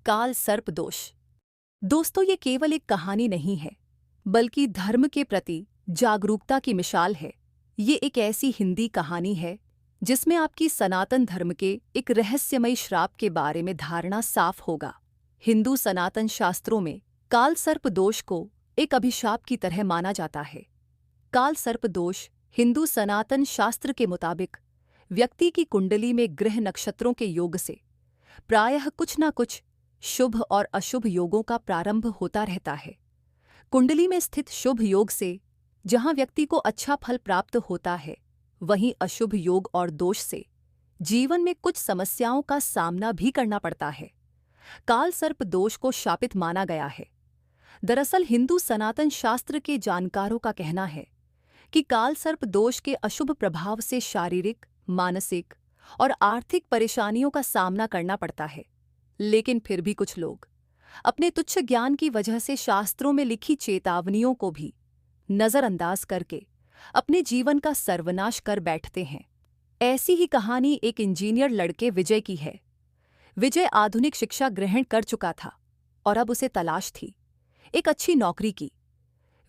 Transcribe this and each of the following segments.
काल सर्प दोष। दोस्तों, ये केवल एक कहानी नहीं है, बल्कि धर्म के प्रति जागरूकता की मिसाल है। ये एक ऐसी हिंदी कहानी है जिसमें आपकी सनातन धर्म के एक रहस्यमयी श्राप के बारे में धारणा साफ होगा। हिंदू सनातन शास्त्रों में काल सर्प दोष को एक अभिशाप की तरह माना जाता है। काल सर्प दोष हिंदू सनातन शास्त्र के मुताबिक व्यक्ति की कुंडली में ग्रह नक्षत्रों के योग से प्रायः कुछ न कुछ शुभ और अशुभ योगों का प्रारंभ होता रहता है। कुंडली में स्थित शुभ योग से जहां व्यक्ति को अच्छा फल प्राप्त होता है, वहीं अशुभ योग और दोष से जीवन में कुछ समस्याओं का सामना भी करना पड़ता है। काल सर्प दोष को शापित माना गया है। दरअसल हिंदू सनातन शास्त्र के जानकारों का कहना है कि काल सर्प दोष के अशुभ प्रभाव से शारीरिक, मानसिक और आर्थिक परेशानियों का सामना करना पड़ता है। लेकिन फिर भी कुछ लोग अपने तुच्छ ज्ञान की वजह से शास्त्रों में लिखी चेतावनियों को भी नजरअंदाज करके अपने जीवन का सर्वनाश कर बैठते हैं। ऐसी ही कहानी एक इंजीनियर लड़के विजय की है। विजय आधुनिक शिक्षा ग्रहण कर चुका था और अब उसे तलाश थी एक अच्छी नौकरी की।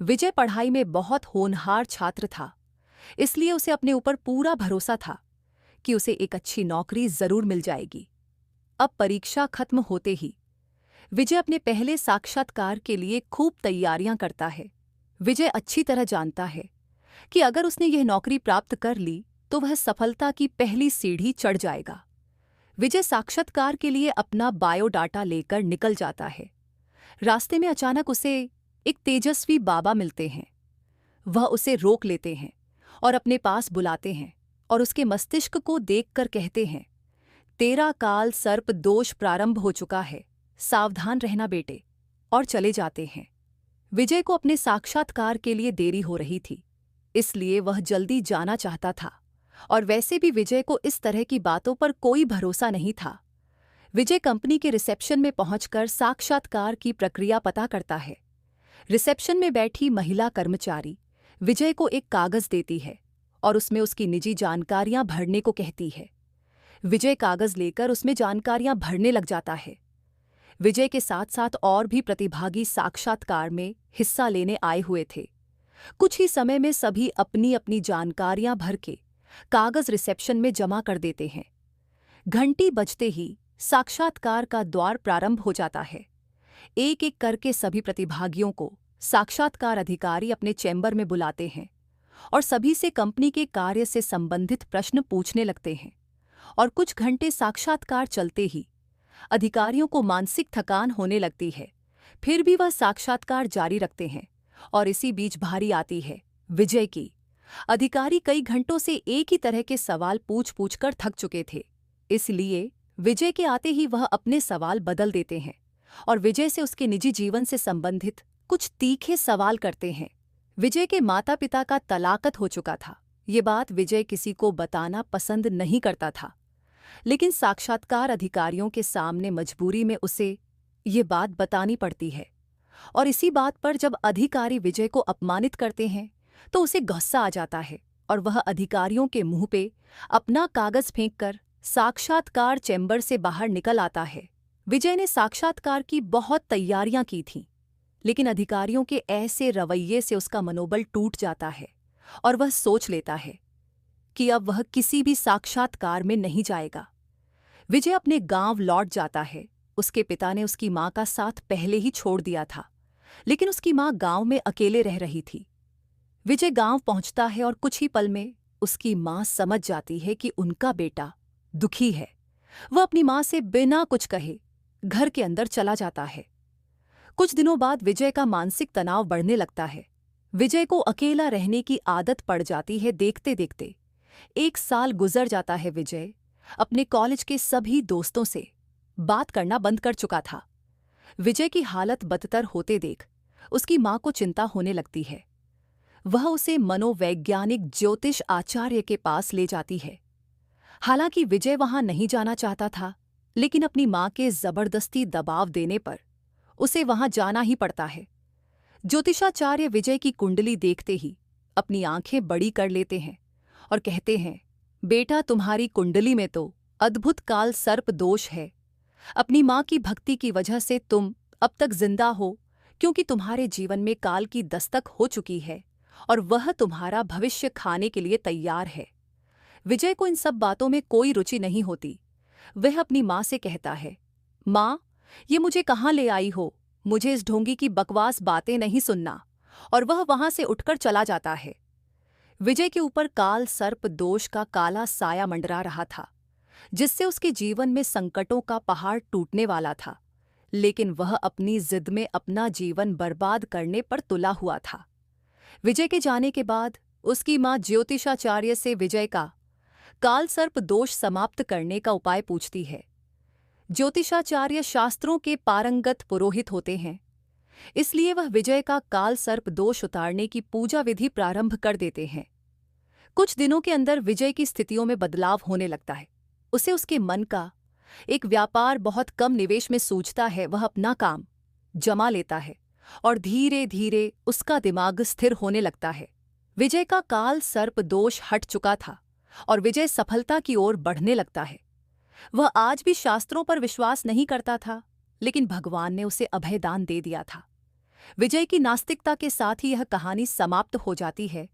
विजय पढ़ाई में बहुत होनहार छात्र था, इसलिए उसे अपने ऊपर पूरा भरोसा था कि उसे एक अच्छी नौकरी जरूर मिल जाएगी। अब परीक्षा खत्म होते ही विजय अपने पहले साक्षात्कार के लिए खूब तैयारियां करता है। विजय अच्छी तरह जानता है कि अगर उसने यह नौकरी प्राप्त कर ली तो वह सफलता की पहली सीढ़ी चढ़ जाएगा। विजय साक्षात्कार के लिए अपना बायोडाटा लेकर निकल जाता है। रास्ते में अचानक उसे एक तेजस्वी बाबा मिलते हैं। वह उसे रोक लेते हैं और अपने पास बुलाते हैं और उसके मस्तिष्क को देखकर कहते हैं, तेरा काल सर्प दोष प्रारंभ हो चुका है, सावधान रहना बेटे, और चले जाते हैं। विजय को अपने साक्षात्कार के लिए देरी हो रही थी, इसलिए वह जल्दी जाना चाहता था, और वैसे भी विजय को इस तरह की बातों पर कोई भरोसा नहीं था। विजय कंपनी के रिसेप्शन में पहुंचकर साक्षात्कार की प्रक्रिया पता करता है। रिसेप्शन में बैठी महिला कर्मचारी विजय को एक कागज देती है और उसमें उसकी निजी जानकारियां भरने को कहती है। विजय कागज लेकर उसमें जानकारियां भरने लग जाता है। विजय के साथ साथ और भी प्रतिभागी साक्षात्कार में हिस्सा लेने आए हुए थे। कुछ ही समय में सभी अपनी अपनी जानकारियां भर के कागज रिसेप्शन में जमा कर देते हैं। घंटी बजते ही साक्षात्कार का द्वार प्रारंभ हो जाता है। एक एक करके सभी प्रतिभागियों को साक्षात्कार अधिकारी अपने चैम्बर में बुलाते हैं और सभी से कंपनी के कार्य से संबंधित प्रश्न पूछने लगते हैं। और कुछ घंटे साक्षात्कार चलते ही अधिकारियों को मानसिक थकान होने लगती है। फिर भी वह साक्षात्कार जारी रखते हैं और इसी बीच भारी आती है विजय की। अधिकारी कई घंटों से एक ही तरह के सवाल पूछ कर थक चुके थे, इसलिए विजय के आते ही वह अपने सवाल बदल देते हैं और विजय से उसके निजी जीवन से संबंधित कुछ तीखे सवाल करते हैं। विजय के माता पिता का तलाकत हो चुका था। ये बात विजय किसी को बताना पसंद नहीं करता था, लेकिन साक्षात्कार अधिकारियों के सामने मजबूरी में उसे ये बात बतानी पड़ती है। और इसी बात पर जब अधिकारी विजय को अपमानित करते हैं तो उसे गुस्सा आ जाता है और वह अधिकारियों के मुंह पे अपना कागज फेंककर साक्षात्कार चैम्बर से बाहर निकल आता है। विजय ने साक्षात्कार की बहुत तैयारियां की थीं, लेकिन अधिकारियों के ऐसे रवैये से उसका मनोबल टूट जाता है और वह सोच लेता है कि अब वह किसी भी साक्षात्कार में नहीं जाएगा। विजय अपने गांव लौट जाता है। उसके पिता ने उसकी मां का साथ पहले ही छोड़ दिया था, लेकिन उसकी मां गांव में अकेले रह रही थी। विजय गांव पहुंचता है और कुछ ही पल में उसकी मां समझ जाती है कि उनका बेटा दुखी है। वह अपनी मां से बिना कुछ कहे घर के अंदर चला जाता है। कुछ दिनों बाद विजय का मानसिक तनाव बढ़ने लगता है। विजय को अकेला रहने की आदत पड़ जाती है। देखते देखते 1 साल गुजर जाता है। विजय अपने कॉलेज के सभी दोस्तों से बात करना बंद कर चुका था। विजय की हालत बदतर होते देख उसकी मां को चिंता होने लगती है। वह उसे मनोवैज्ञानिक ज्योतिष आचार्य के पास ले जाती है। हालांकि विजय वहां नहीं जाना चाहता था, लेकिन अपनी मां के जबरदस्ती दबाव देने पर उसे वहां जाना ही पड़ता है। ज्योतिषाचार्य विजय की कुंडली देखते ही अपनी आंखें बड़ी कर लेते हैं और कहते हैं, बेटा तुम्हारी कुंडली में तो अद्भुत काल सर्प दोष है। अपनी माँ की भक्ति की वजह से तुम अब तक जिंदा हो, क्योंकि तुम्हारे जीवन में काल की दस्तक हो चुकी है और वह तुम्हारा भविष्य खाने के लिए तैयार है। विजय को इन सब बातों में कोई रुचि नहीं होती। वह अपनी माँ से कहता है, माँ, ये मुझे कहाँ ले आई हो? मुझे इस ढोंगी की बकवास बातें नहीं सुनना। और वह वहां से उठकर चला जाता है। विजय के ऊपर काल सर्प दोष का काला साया मंडरा रहा था, जिससे उसके जीवन में संकटों का पहाड़ टूटने वाला था। लेकिन वह अपनी जिद में अपना जीवन बर्बाद करने पर तुला हुआ था। विजय के जाने के बाद उसकी माँ ज्योतिषाचार्य से विजय का काल सर्प दोष समाप्त करने का उपाय पूछती है। ज्योतिषाचार्य शास्त्रों के पारंगत पुरोहित होते हैं, इसलिए वह विजय का काल सर्प दोष उतारने की पूजा विधि प्रारंभ कर देते हैं। कुछ दिनों के अंदर विजय की स्थितियों में बदलाव होने लगता है। उसे उसके मन का एक व्यापार बहुत कम निवेश में सूझता है। वह अपना काम जमा लेता है और धीरे धीरे उसका दिमाग स्थिर होने लगता है। विजय का काल सर्प दोष हट चुका था और विजय सफलता की ओर बढ़ने लगता है। वह आज भी शास्त्रों पर विश्वास नहीं करता था, लेकिन भगवान ने उसे अभयदान दे दिया था। विजय की नास्तिकता के साथ ही यह कहानी समाप्त हो जाती है।